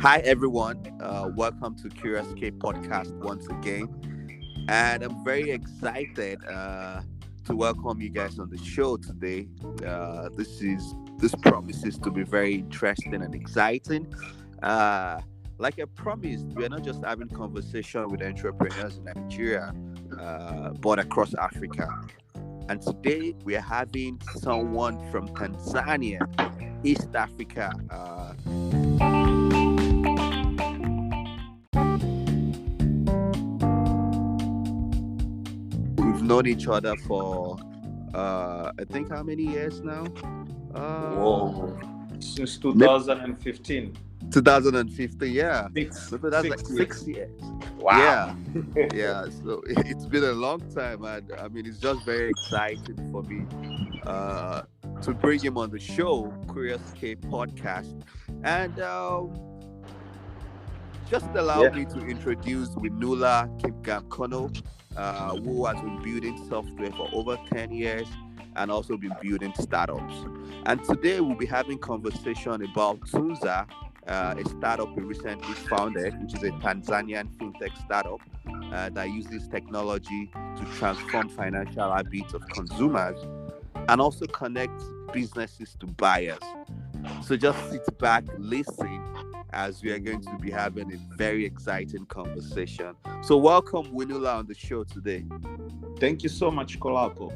Hi, everyone. Welcome to Curious K podcast once again. And I'm very excited to welcome you guys on the show today. This promises to be very interesting and exciting. Uh, like I promised, we're not just having conversation with entrepreneurs in Nigeria, but across Africa. And today we're having someone from Tanzania, East Africa. We've known each other for I think how many years now? Whoa. Since Maybe 2015. 2015, yeah. Six, Maybe that's like six years. 6 years. Wow. Yeah. So it's been a long time, and I mean it's just very exciting for me uh to bring him on the show, Curious K podcast. And just allow Yeah. me to introduce Ng'winula Kingamkono, who has been building software for over 10 years and also been building startups. And today we'll be having conversation about Tunzaa, a startup we recently founded, which is a Tanzanian fintech startup that uses technology to transform financial habits of consumers and also connect businesses to buyers. So just sit back, listen, as we are going to be having a very exciting conversation. So welcome Ng'winula on the show today. Thank you so much, Kolako.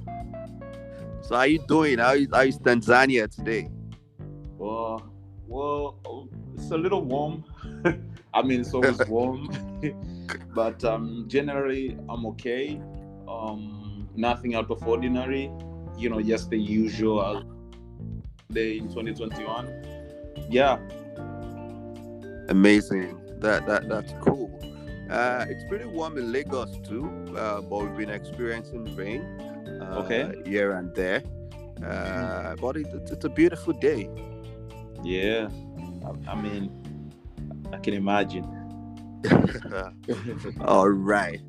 So how you doing? How is Tanzania today? Well, it's a little warm. I mean, it's always warm, but generally I'm okay. Nothing out of ordinary. Just the usual day in 2021. Yeah. Amazing. That's cool. It's pretty warm in Lagos too, but we've been experiencing rain Okay. here and there. But it's a beautiful day. Yeah. I mean, I can imagine. All right.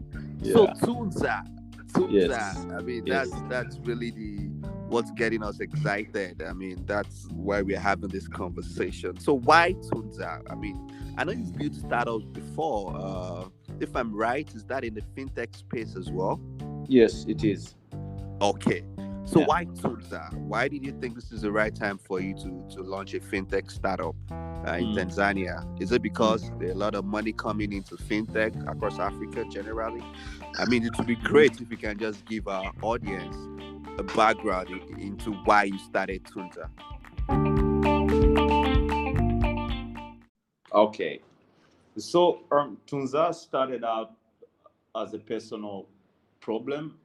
Yeah. So Tunzaa. Yes. I mean, Yes. that's really the what's getting us excited. I mean, that's why we're having this conversation. So why Tunzaa? I mean, I know you've built startups before. If I'm right, is that in the fintech space as well? Yes, it is. Okay. So Yeah. why Tunzaa? Why did you think this is the right time for you to launch a fintech startup in Mm. Tanzania? Is it because there's a lot of money coming into fintech across Africa generally? I mean, it would be great if you can just give our audience a background into why you started Tunzaa. Okay. So Tunzaa started out as a personal problem,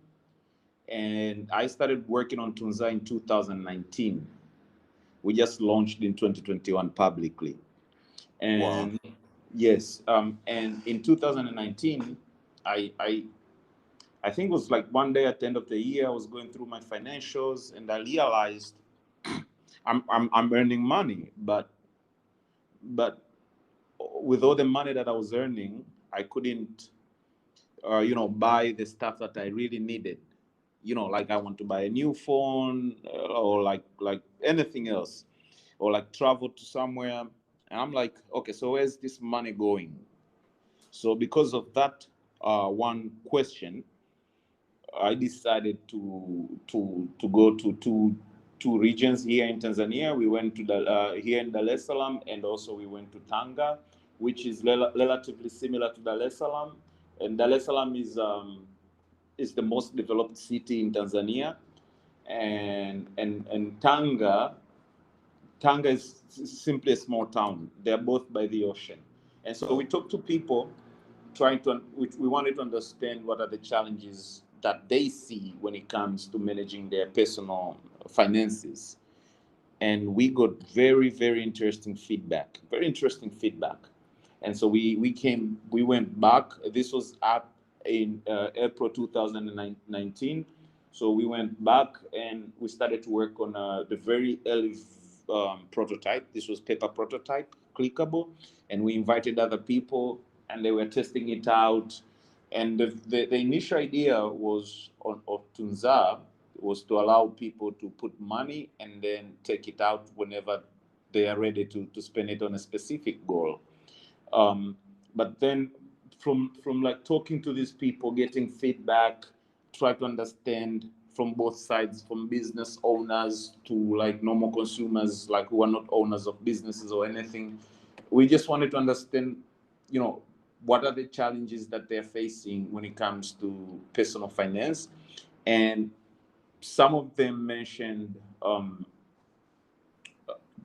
and I started working on Tunzaa in 2019. We just launched in 2021 publicly, Wow. and yes, and in 2019, I think it was like one day at the end of the year, I was going through my financials, and I realized I'm earning money, but with all the money that I was earning, I couldn't, buy the stuff that I really needed. Like I want to buy a new phone, or like anything else, or like travel to somewhere. And I'm like, okay, so where's this money going? So because of that one question, I decided to go to two regions here in Tanzania. We went to here in Dar es Salaam, and also we went to Tanga, which is relatively similar to Dar es Salaam. And Dar es Salaam is the most developed city in Tanzania, and Tanga is simply a small town. They're both by the ocean, and so we talked to people we wanted to understand what are the challenges that they see when it comes to managing their personal finances. And we got very, very interesting feedback. Very interesting feedback. And so we went back. This was up in April 2019. So we went back and we started to work on the very early prototype. This was paper prototype, clickable, and we invited other people, and they were testing it out. And the initial idea was of Tunzaa was to allow people to put money and then take it out whenever they are ready to spend it on a specific goal. But then from like talking to these people, getting feedback, try to understand from both sides, from business owners to like normal consumers, like who are not owners of businesses or anything. We just wanted to understand, you know, what are the challenges that they're facing when it comes to personal finance. And some of them mentioned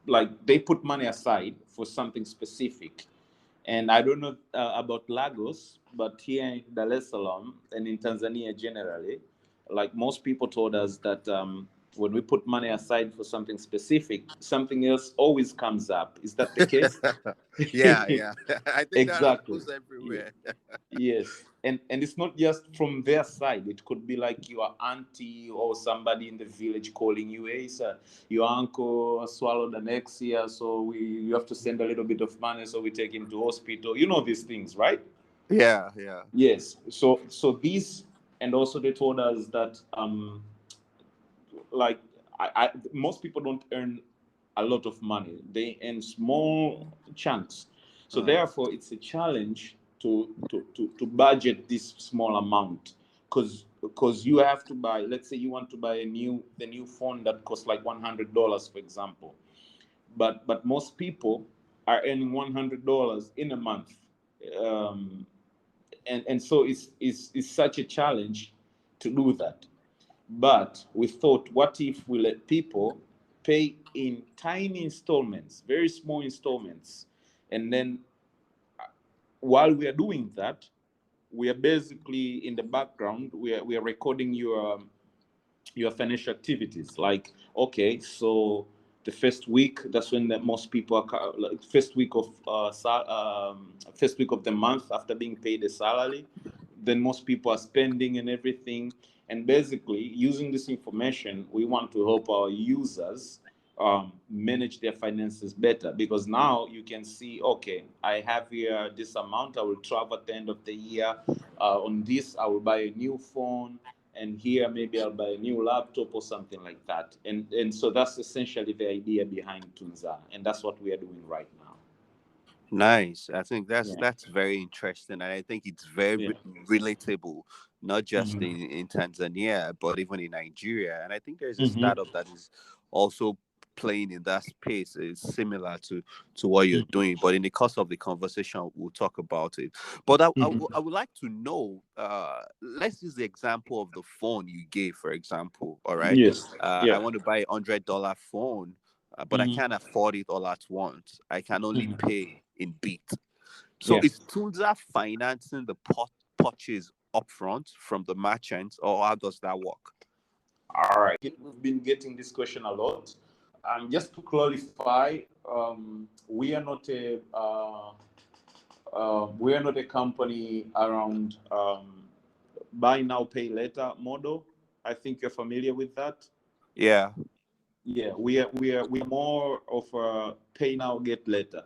like they put money aside for something specific. And I don't know about Lagos, but here in Dar es Salaam and in Tanzania generally, like most people told us that when we put money aside for something specific, something else always comes up. Is that the case? Yeah, yeah. I think that Exactly. happens everywhere. Yes. And it's not just from their side. It could be like your auntie or somebody in the village calling you, hey, sir, your uncle swallowed an egg here, so you have to send a little bit of money, so we take him to hospital. You know these things, right? Yeah, yeah. Yes. So these, and also they told us that like most people don't earn a lot of money. They earn small chunks. So Mm. therefore, it's a challenge to budget this small amount, because you have to buy. Let's say you want to buy the new phone that costs like $100, for example. But most people are earning $100 in a month, um, and so it's such a challenge to do that. But we thought, what if we let people pay in tiny installments, very small installments, and then while we are doing that, we are basically in the background, we are recording your financial activities. Like, okay, so the first week, that's when the most people are like, first week of the month after being paid a salary, then most people are spending and everything. And basically, using this information, we want to help our users manage their finances better, because now you can see, okay, I have here this amount, I will travel at the end of the year. On this, I will buy a new phone, and here maybe I'll buy a new laptop or something like that. And so that's essentially the idea behind Tunzaa, and that's what we are doing right now. Nice. I think Yeah, that's very interesting, and I think it's very yeah. relatable, not just Hmm. in Tanzania, but even in Nigeria. And I think there's a Hmm. startup that is also playing in that space. It's similar to what you're doing, but in the course of the conversation, we'll talk about it. But I Hmm. would like to know. Let's use the example of the phone you gave, for example. All right. Yes. I Yeah. want to buy $100 phone, but I Hmm. can't afford it all at once. I can only Hmm. pay in bit. So Yeah. is Tunza financing the purchase upfront from the merchants, or how does that work? All right. We've been getting this question a lot. Just to clarify, we are not a company around buy now, pay later model. I think you're familiar with that. Yeah. Yeah, we are more of a pay now, get later.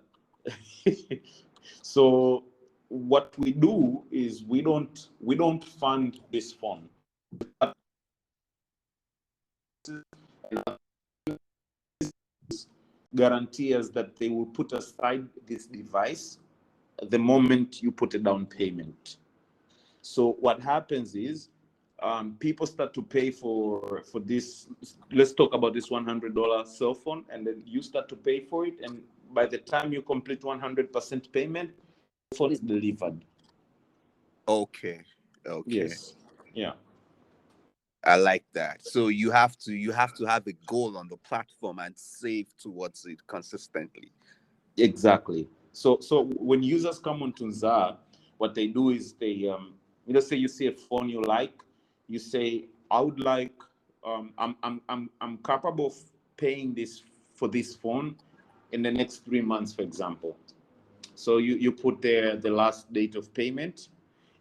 So what we do is we don't fund this fund. Guarantee us that they will put aside this device the moment you put a down payment. So what happens is people start to pay for this. Let's talk about this $100 cell phone, and then you start to pay for it. And by the time you complete 100% payment, the phone is delivered. Okay. Okay. Yes. Yeah. I like that. So you have to have a goal on the platform and save towards it consistently. Exactly. So when users come on Tunzaa, what they do is they let's say you see a phone you like, you say, I would like I'm capable of paying this for this phone in the next 3 months, for example. So you put there the last date of payment,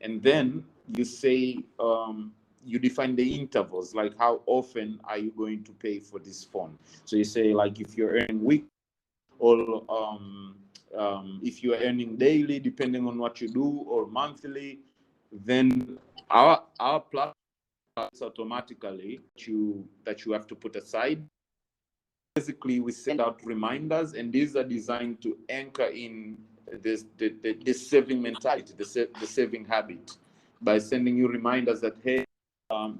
and then you say you define the intervals, like how often are you going to pay for this phone. So you say, like, if you're earning week, or if you are earning daily, depending on what you do, or monthly, then our platform automatically that you have to put aside. Basically, we send out reminders, and these are designed to anchor in the saving mentality, the saving habit, by sending you reminders that, hey,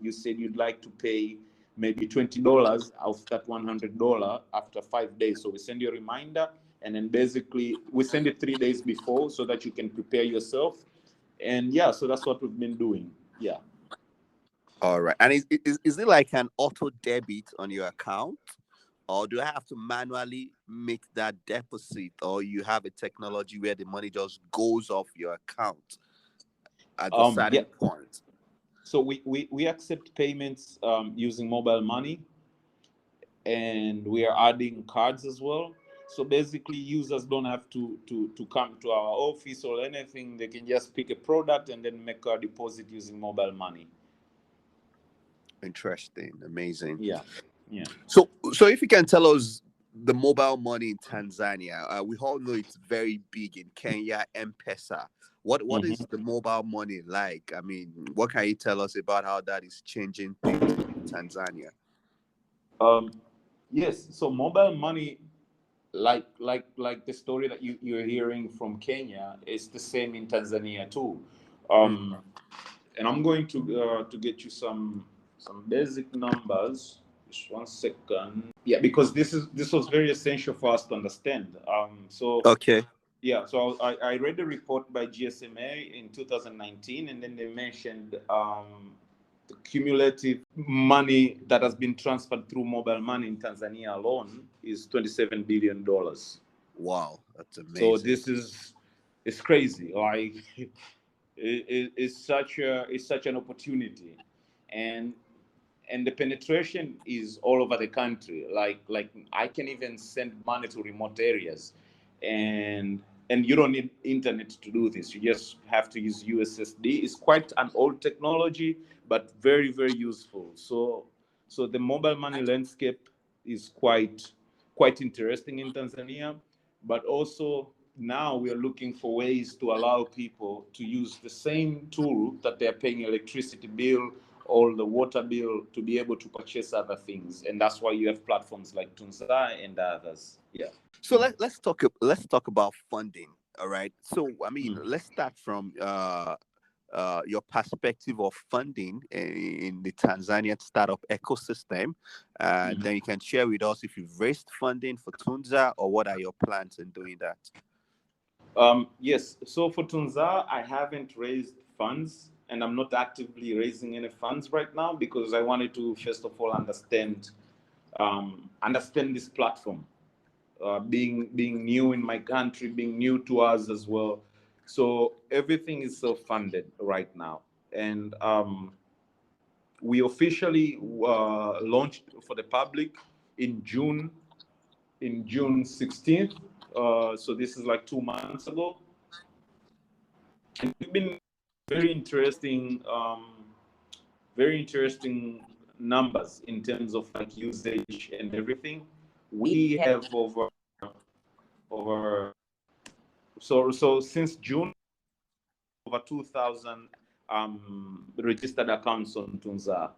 you said you'd like to pay maybe $20 of that $100 after 5 days. So we send you a reminder, and then basically we send it 3 days before so that you can prepare yourself. And yeah, so that's what we've been doing. Yeah. All right. And is it like an auto debit on your account? Or do I have to manually make that deposit? Or you have a technology where the money just goes off your account at a Yeah. certain point? So we accept payments using mobile money, and we are adding cards as well. So basically, users don't have to come to our office or anything. They can just pick a product and then make a deposit using mobile money. Interesting. Amazing. Yeah, yeah. So if you can tell us the mobile money in Tanzania, we all know it's very big in Kenya, M-Pesa. What is Mhm. the mobile money like? I mean, what can you tell us about how that is changing things in Tanzania? Um, yes. So mobile money, like the story that you're hearing from Kenya, is the same in Tanzania too. Mm, And I'm going to get you some basic numbers. Just 1 second. Yeah, because this was very essential for us to understand. okay. So I read a report by GSMA in 2019, and then they mentioned the cumulative money that has been transferred through mobile money in Tanzania alone is $27 billion. Wow, that's So amazing. this is, it's crazy. Like it's such an opportunity, and the penetration is all over the country. Like I can even send money to remote areas, and you don't need internet to do this. You just have to use USSD. It's quite an old technology, but very very useful. So the mobile money landscape is quite interesting in Tanzania, but also now we are looking for ways to allow people to use the same tool that they're paying electricity bill or the water bill to be able to purchase other things, and that's why you have platforms like Tunzaa and others. Yeah. So let's talk about funding. All right. So I mean, let's start from your perspective of funding in the Tanzanian startup ecosystem. Mhm. Then you can share with us if you've raised funding for Tunza or what are your plans in doing that. Yes. So for Tunzaa, I haven't raised funds, and I'm not actively raising any funds right now because I wanted to first of all understand this platform, being new in my country, being new to us as well. So everything is self-funded right now, and we officially launched for the public in June 16th. So this is like 2 months ago, and we've been very interesting, very interesting numbers in terms of like usage and everything. We have over so since June, over 2,000 registered accounts on Tunzaa. Oh,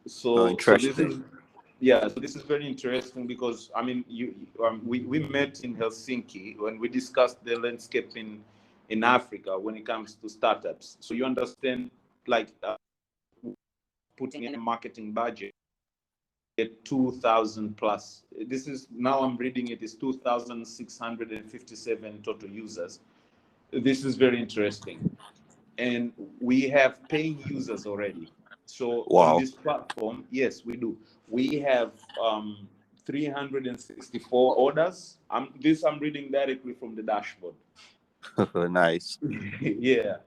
So this interesting. is, yeah. So this is very interesting because I mean, we met in Helsinki when we discussed the landscape in Africa when it comes to startups. So you understand, like putting in a marketing budget, get 2,000 plus. This is now I'm reading it is 2,657 total users. This is very interesting, and we have paying users already. So on Wow. this platform, yes, we do. We have 364 orders. I'm reading directly from the dashboard. Nice. Yeah.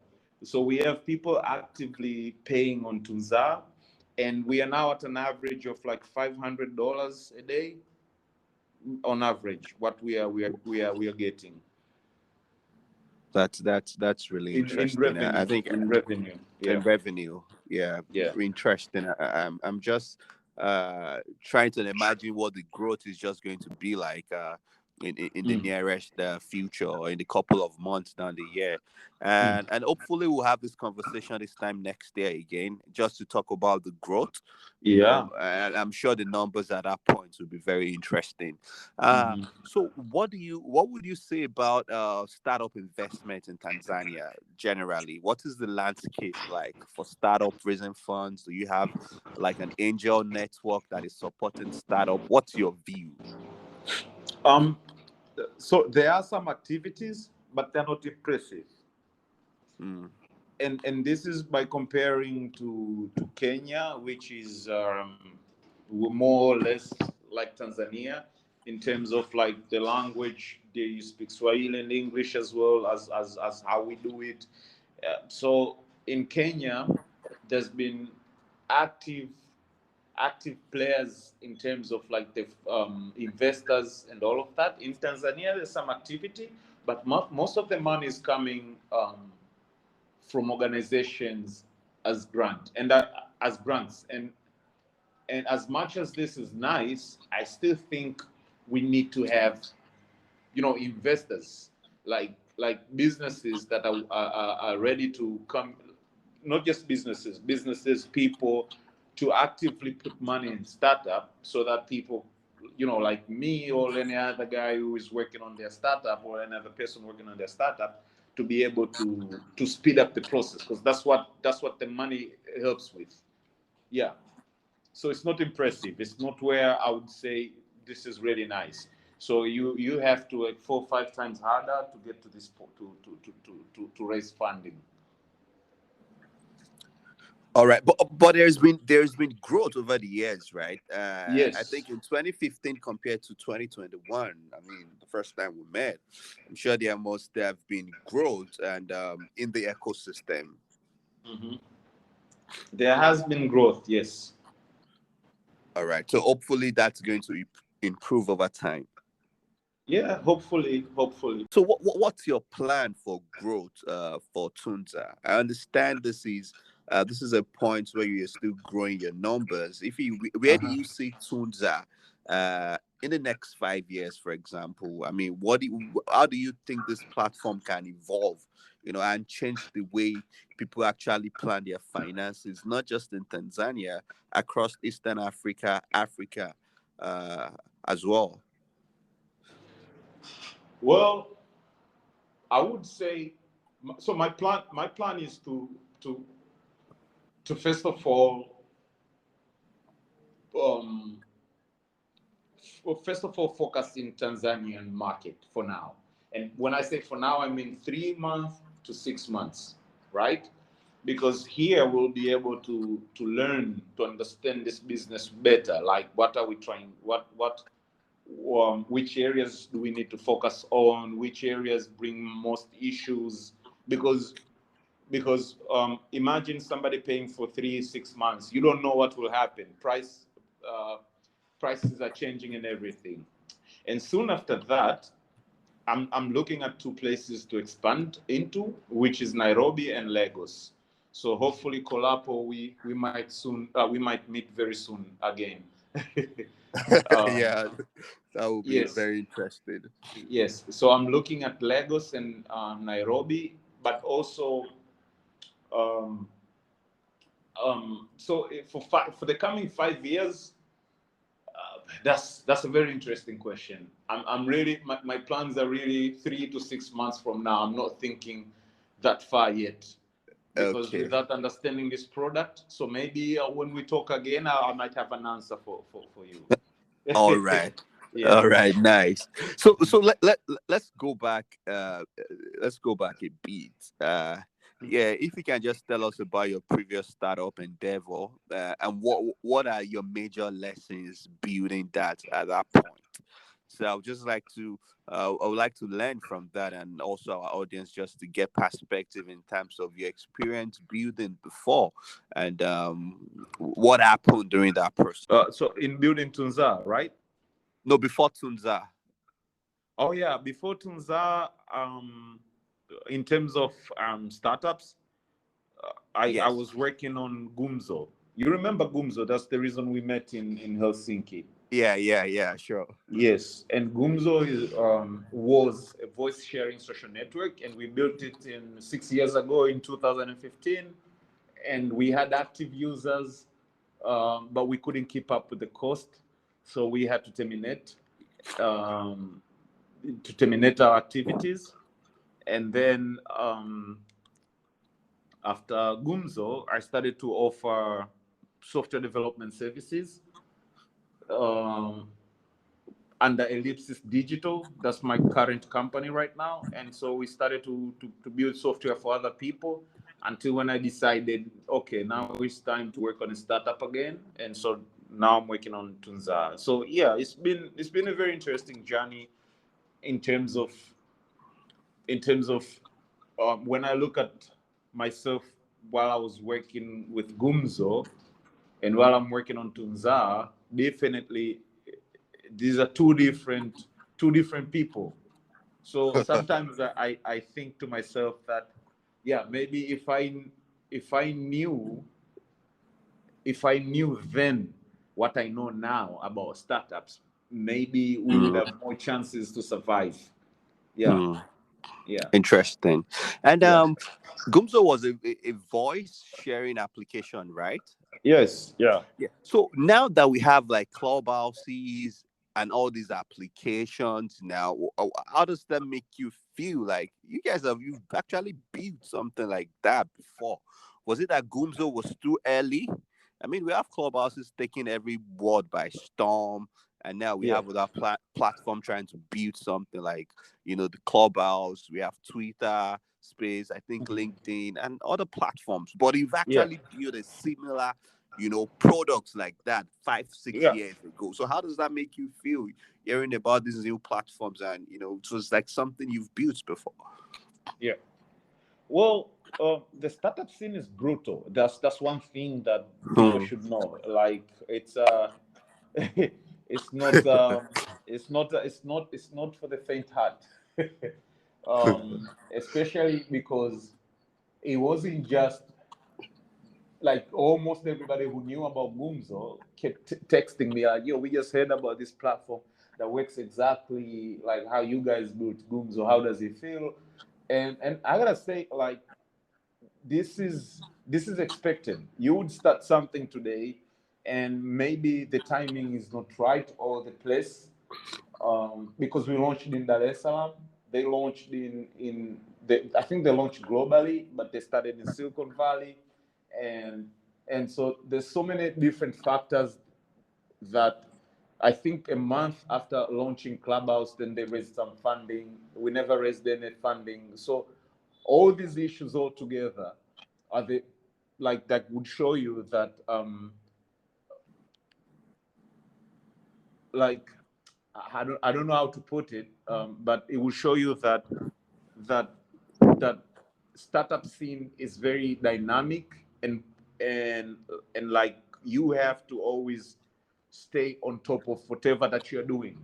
So we have people actively paying on Tunzaa, and we are now at an average of like $500 a day on average. What we are getting That's really interesting. I think in revenue. Yeah. and revenue. Yeah, Yeah. interesting. I'm just trying to imagine what the growth is just going to be like. in the Mm. nearest future, or in the couple of months down the year. Mm. And hopefully we'll have this conversation this time next year again, just to talk about the growth, Yeah. and I'm sure the numbers at that point will be very interesting. Mhm. So what would you say about startup investment in Tanzania generally? What is the landscape like for startup raising funds? Do you have like an angel network that is supporting startup? What's your view? Um, so there are some activities, but they're not impressive. Mm, And this is by comparing to Kenya, which is more or less like Tanzania in terms of like the language. They speak Swahili and English as well as how we do it. So in Kenya, there's been active active players in terms of like the investors and all of that. In Tanzania, there's some activity, but most of the money is coming from organizations as grants. And as much as this is nice, I still think we need to have investors like businesses that are ready to come, not just businesses, people to actively put money in startup so that people, like me or any other guy who is working on their startup or any other person working on their startup, to be able to speed up the process, because that's what the money helps with. Yeah. So it's not impressive. It's not where I would say this is really nice. So you have to work 4 or 5 times harder to get to this to raise funding. all right, but there's been growth over the years, right? I Yes. think in 2015 compared to 2021, I mean, the first time we met, I'm sure there must have been growth and in the ecosystem. Hmm. There has been growth. Yes. All right, so hopefully that's going to improve over time. Yeah. Hopefully. Hopefully. So what's your plan for growth for Tunza? I understand this is a point where you're still growing your numbers. Where do Uh-huh. you see Tunza in the next 5 years, for example? I mean, how do you think this platform can evolve, and change the way people actually plan their finances, not just in Tanzania, across Eastern Africa, uh, as well? Well, I would say so. My plan is to to first of all um, first of all, focus in Tanzanian market for now. And when I say for now, I mean 3 months to 6 months, right? Because here we'll be able to learn to understand this business better. Like, what are we trying? Which areas do we need to focus on? Which areas bring most issues? Because imagine somebody paying for 3 6 months. You don't know what will happen. Uh, prices are changing and everything. And soon after that, I'm looking at two places to expand into, which is Nairobi and Lagos. So hopefully, Kolapo, we might meet very soon again. um, Yeah, that would be yes, very interesting. yes. So I'm looking at Lagos and Nairobi, but also um, for the coming 5 years. That's a very interesting question. I'm really my plans are really 3 to 6 months from now. I'm not thinking that far yet, because Okay. without understanding this product, so maybe when we talk again, I might have an answer for you. All right. Yeah. All right. Nice. So let's go back. Let's go back a bit. Yeah, if you can just tell us about your previous startup endeavor, and what are your major lessons building that at that point. So I would just like to, I would like to learn from that, and also our audience just to get perspective in terms of your experience building before, and what happened during that process. So in building Tunzaa, right? No, before Tunza. Oh yeah, before Tunzaa, in terms of startups, I Yes. was working on Guumzo. You remember Guumzo? That's the reason we met in Helsinki. Yeah, sure. Yes, and Guumzo was a voice sharing social network, and we built it in 6 years ago in 2015, and we had active users, but we couldn't keep up with the cost, so we had um, to terminate our activities, and then after Guumzo, I started to offer software development services. Um, Under Ellipsis Digital. That's my current company right now. And so we started to build software for other people until when I decided, okay, now it's time to work on a startup again. And so now I'm working on Tunzaa. So yeah, it's been a very interesting journey in terms of when I look at myself while I was working with Guumzo and while I'm working on Tunzaa, definitely these are two different people. So sometimes I think to myself that yeah, maybe if I knew if I knew then what I know now about startups, maybe we would Mm, have more chances to survive. Yeah, mm. yeah, Interesting. And yeah. Gumzo was a voice sharing application, right? Yes, yeah. Yeah. So now that we have like Clubhouses and all these applications now, how does that make you feel? Like you've actually built something like that before. Was it that Gumzo was too early? I mean, we have Clubhouses taking every word by storm, and now we Yeah, have other platform trying to build something like the Clubhouse. We have Twitter Space, I think LinkedIn, and other platforms. But you've yeah, actually built a similar products like that five, six yeah, years ago. So how does that make you feel hearing about these new platforms and it was like something you've built before? yeah. Well, the startup scene is brutal. That's one thing that people Hmm. should know. Like it's not it's not for the faint heart. Especially because it wasn't just like almost everybody who knew about Guumzo kept texting me like, "Yo, we just heard about this platform that works exactly like how you guys built Guumzo. How does it feel?" And I gotta say, like, this is expected. You would start something today, and maybe the timing is not right or the place, because we launched in Dar es Salaam. They launched I think they launched globally, but they started in Silicon Valley, and and so there's so many different factors that I think a month after launching Clubhouse, then they raised some funding. We never raised any funding. So all these issues all together are the like that would show you that like I don't know how to put it, but it will show you that that startup scene is very dynamic and and like you have to always stay on top of whatever that you're doing,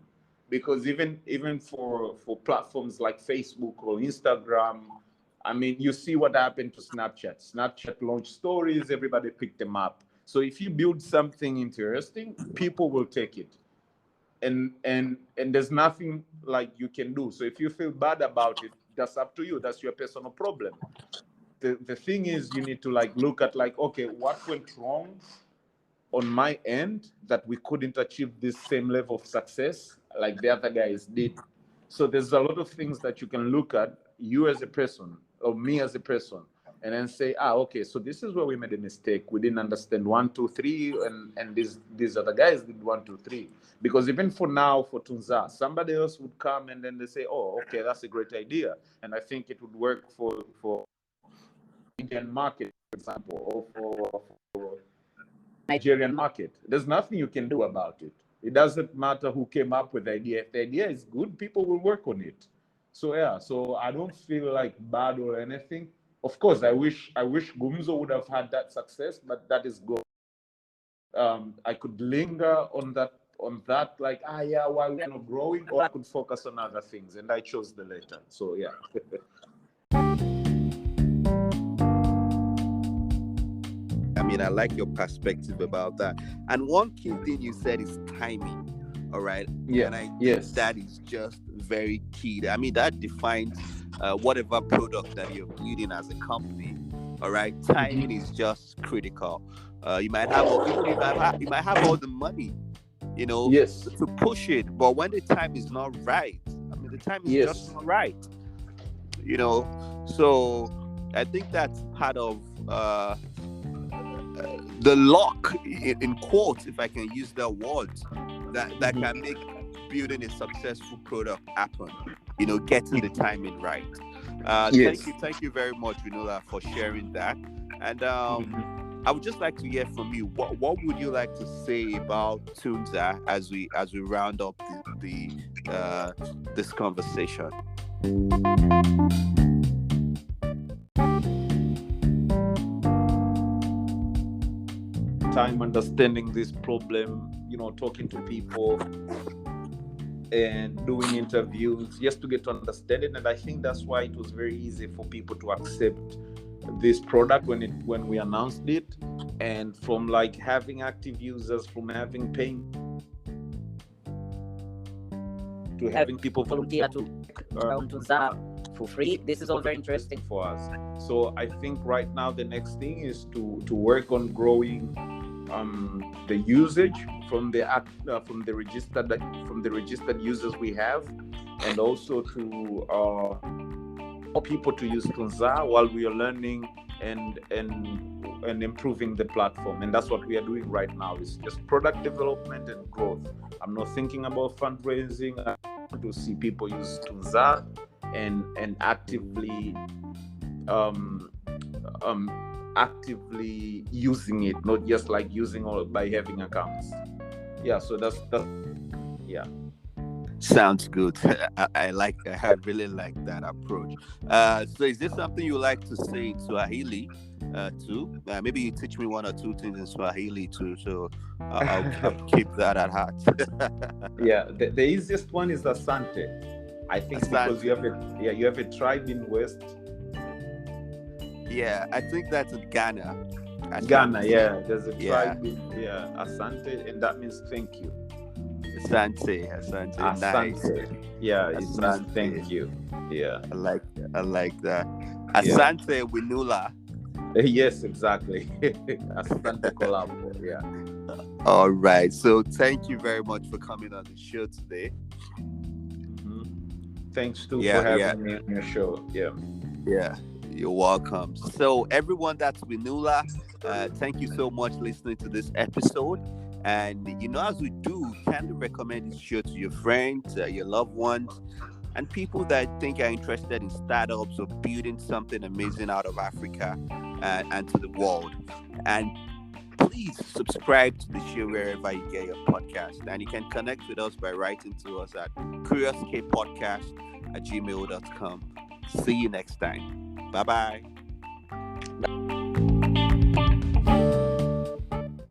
because even for platforms like Facebook or Instagram, I mean, you see what happened to Snapchat launched stories, everybody picked them up. So if you build something interesting, people will take it, and there's nothing like you can do. So if you feel bad about it, that's up to you, that's your personal problem. The thing is, you need to like look at like, okay, what went wrong on my end that we couldn't achieve this same level of success like the other guys did. So there's a lot of things that you can look at, you as a person or me as a person, and then say, okay, so this is where we made a mistake. We didn't understand 1, 2, 3, and these other guys did 1, 2, 3. Because even for now, for Tunzaa, somebody else would come and then they say, oh, okay, that's a great idea, and I think it would work for Indian market, for example, or for Nigerian market. There's nothing you can do about it. It doesn't matter who came up with the idea. If the idea is good, people will work on it. So yeah, so I don't feel like bad or anything. Of course, I wish Guumzo would have had that success, but that is good. I could linger on that like, yeah, why we're not growing, or I could focus on other things, and I chose the latter. So yeah. I mean, I like your perspective about that. And one key thing you said is timing. All right. Yeah. And I think Yes. that is just very key. I mean, that defines whatever product that you're building as a company. All right. Timing is just critical. You might have, even you might have all the money, Yes. to push it. But when the time is not right, I mean, the time is just Yes. not right, you know. So I think that's part of the luck, in quotes, if I can use that word, that can make building a successful product happen. Getting the timing right. Yes. Thank you very much, Ng'winula, for sharing that. And Mhm. I would just like to hear from you. What would you like to say about Tunzaa as we round up the this conversation? Time understanding this problem, talking to people and doing interviews just to get to understand it. And I think that's why it was very easy for people to accept this product when we announced it. And from like having active users, from having paying to having people volunteer to Tunzaa for free, this is all very interesting for us. So I think right now the next thing is to work on growing the usage from the registered users we have, and also to people to use Tunzaa while we are learning and improving the platform. And that's what we are doing right now. It's just product development and growth. I'm not thinking about fundraising. I want to see people use Tunzaa and actively actively using it, not just like using all by having accounts. Yeah, so that's yeah. Sounds good. I really like that approach. So is this something you like to say in Swahili too? Maybe you teach me one or two things in Swahili too. So I'll keep that at heart. Yeah, the easiest one is Asante. I think because you have a tribe in West. Yeah, I think that's in Ghana. Ghana, yeah. There's a Yeah. tribe Asante, and that means thank you. Asante. Nice. Yeah, it Asante. means thank you. Yeah. I like that. Asante Ng'winula. Yes, exactly. Asante Colabo. Yeah. All right. So thank you very much for coming on the show today. Thanks too for having me on your show. Yeah. Yeah. You're welcome. So everyone, that's Ng'winula. Thank you so much listening to this episode. And as we do, kindly recommend this show to your friends, your loved ones, and people that think are interested in startups or building something amazing out of Africa and to the world. And please subscribe to the show wherever you get your podcast. And you can connect with us by writing to us at CuriousKPodcast@gmail.com. See you next time. Bye-bye.